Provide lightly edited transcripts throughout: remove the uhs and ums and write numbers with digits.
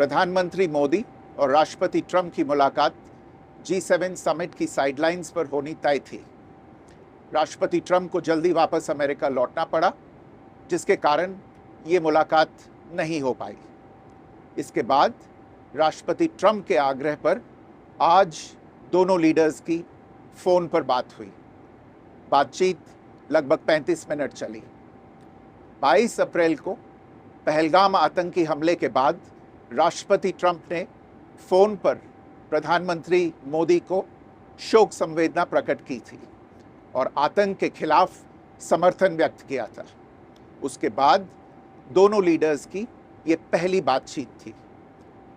प्रधानमंत्री मोदी और राष्ट्रपति ट्रंप की मुलाकात G7 समिट की साइडलाइंस पर होनी तय थी। राष्ट्रपति ट्रंप को जल्दी वापस अमेरिका लौटना पड़ा, जिसके कारण ये मुलाकात नहीं हो पाई। इसके बाद राष्ट्रपति ट्रंप के आग्रह पर आज दोनों लीडर्स की फ़ोन पर बात हुई। बातचीत लगभग 35 मिनट चली। 22 अप्रैल को पहलगाम आतंकी हमले के बाद राष्ट्रपति ट्रंप ने फ़ोन पर प्रधानमंत्री मोदी को शोक संवेदना प्रकट की थी और आतंक के खिलाफ समर्थन व्यक्त किया था। उसके बाद दोनों लीडर्स की ये पहली बातचीत थी।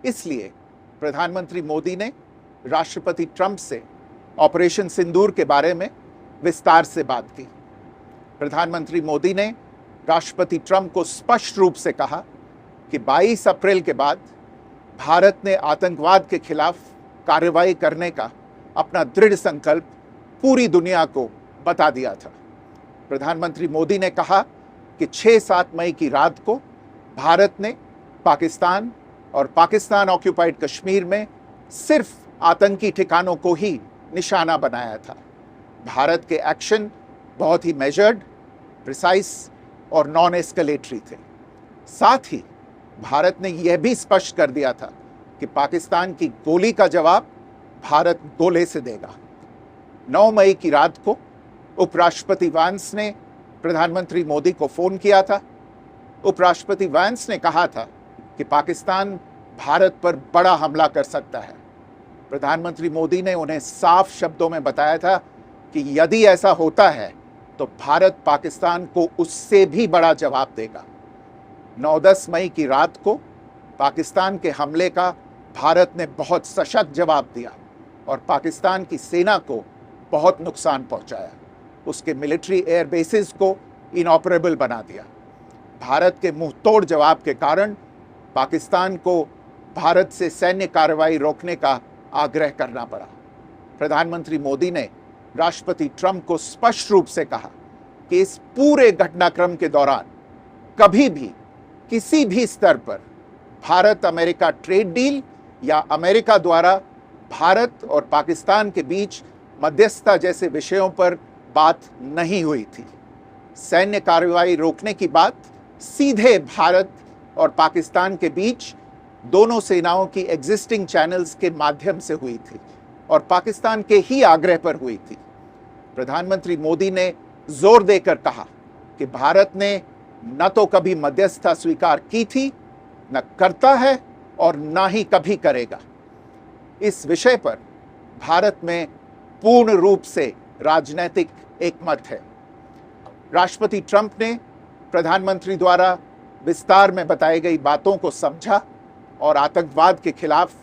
इसलिए प्रधानमंत्री मोदी ने राष्ट्रपति ट्रंप से ऑपरेशन सिंदूर के बारे में विस्तार से बात की। प्रधानमंत्री मोदी ने राष्ट्रपति ट्रंप को स्पष्ट रूप से कहा कि 22 अप्रैल के बाद भारत ने आतंकवाद के खिलाफ कार्रवाई करने का अपना दृढ़ संकल्प पूरी दुनिया को बता दिया था। प्रधानमंत्री मोदी ने कहा कि 6-7 मई की रात को भारत ने पाकिस्तान और पाकिस्तान ऑक्यूपाइड कश्मीर में सिर्फ आतंकी ठिकानों को ही निशाना बनाया था। भारत के एक्शन बहुत ही मेजर्ड, प्रिसाइज और नॉन एस्केलेटरी थे। साथ ही भारत ने यह भी स्पष्ट कर दिया था कि पाकिस्तान की गोली का जवाब भारत गोले से देगा। 9 मई की रात को उपराष्ट्रपति वांस ने प्रधानमंत्री मोदी को फ़ोन किया था। उपराष्ट्रपति वांस ने कहा था कि पाकिस्तान भारत पर बड़ा हमला कर सकता है। प्रधानमंत्री मोदी ने उन्हें साफ शब्दों में बताया था कि यदि ऐसा होता है तो भारत पाकिस्तान को उससे भी बड़ा जवाब देगा। 9-10 मई की रात को पाकिस्तान के हमले का भारत ने बहुत सशक्त जवाब दिया और पाकिस्तान की सेना को बहुत नुकसान पहुंचाया। उसके मिलिट्री एयर बेसिस को इनऑपरेबल बना दिया। भारत के मुंहतोड़ जवाब के कारण पाकिस्तान को भारत से सैन्य कार्रवाई रोकने का आग्रह करना पड़ा। प्रधानमंत्री मोदी ने राष्ट्रपति ट्रंप को स्पष्ट रूप से कहा कि इस पूरे घटनाक्रम के दौरान कभी भी किसी भी स्तर पर भारत अमेरिका ट्रेड डील या अमेरिका द्वारा भारत और पाकिस्तान के बीच मध्यस्थता जैसे विषयों पर बात नहीं हुई थी। सैन्य कार्रवाई रोकने की बात सीधे भारत और पाकिस्तान के बीच दोनों सेनाओं की एग्जिस्टिंग चैनल्स के माध्यम से हुई थी और पाकिस्तान के ही आग्रह पर हुई थी। प्रधानमंत्री मोदी ने जोर देकर कहा कि भारत ने न तो कभी मध्यस्थता स्वीकार की थी, न करता है और न ही कभी करेगा। इस विषय पर भारत में पूर्ण रूप से राजनीतिक एकमत है। राष्ट्रपति ट्रंप ने प्रधानमंत्री द्वारा विस्तार में बताई गई बातों को समझा और आतंकवाद के खिलाफ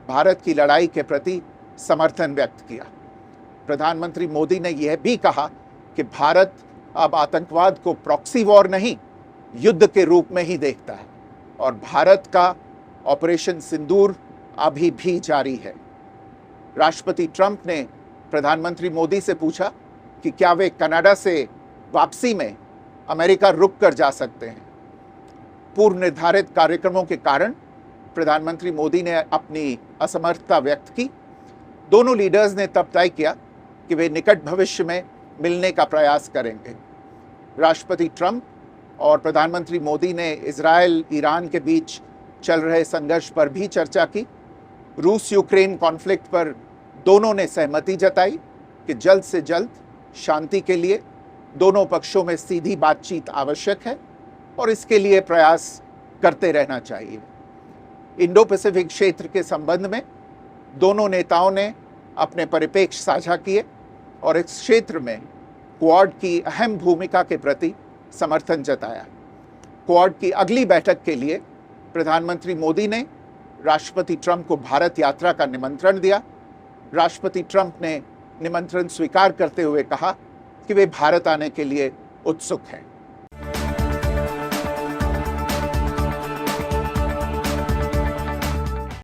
भारत की लड़ाई के प्रति समर्थन व्यक्त किया। प्रधानमंत्री मोदी ने यह भी कहा कि भारत अब आतंकवाद को प्रॉक्सी वॉर नहीं, युद्ध के रूप में ही देखता है और भारत का ऑपरेशन सिंदूर अभी भी जारी है। राष्ट्रपति ट्रंप ने प्रधानमंत्री मोदी से पूछा कि क्या वे कनाडा से वापसी में अमेरिका रुक कर जा सकते हैं। पूर्व निर्धारित कार्यक्रमों के कारण प्रधानमंत्री मोदी ने अपनी असमर्थता व्यक्त की। दोनों लीडर्स ने तब तय किया कि वे निकट भविष्य में मिलने का प्रयास करेंगे। राष्ट्रपति ट्रंप और प्रधानमंत्री मोदी ने इजरायल ईरान के बीच चल रहे संघर्ष पर भी चर्चा की। रूस यूक्रेन कॉन्फ्लिक्ट पर दोनों ने सहमति जताई कि जल्द से जल्द शांति के लिए दोनों पक्षों में सीधी बातचीत आवश्यक है और इसके लिए प्रयास करते रहना चाहिए। इंडो पैसिफिक क्षेत्र के संबंध में दोनों नेताओं ने अपने परिप्रेक्ष्य साझा किए और इस क्षेत्र में क्वाड की अहम भूमिका के प्रति समर्थन जताया। क्वाड की अगली बैठक के लिए प्रधानमंत्री मोदी ने राष्ट्रपति ट्रंप को भारत यात्रा का निमंत्रण दिया। राष्ट्रपति ट्रंप ने निमंत्रण स्वीकार करते हुए कहा कि वे भारत आने के लिए उत्सुक हैं।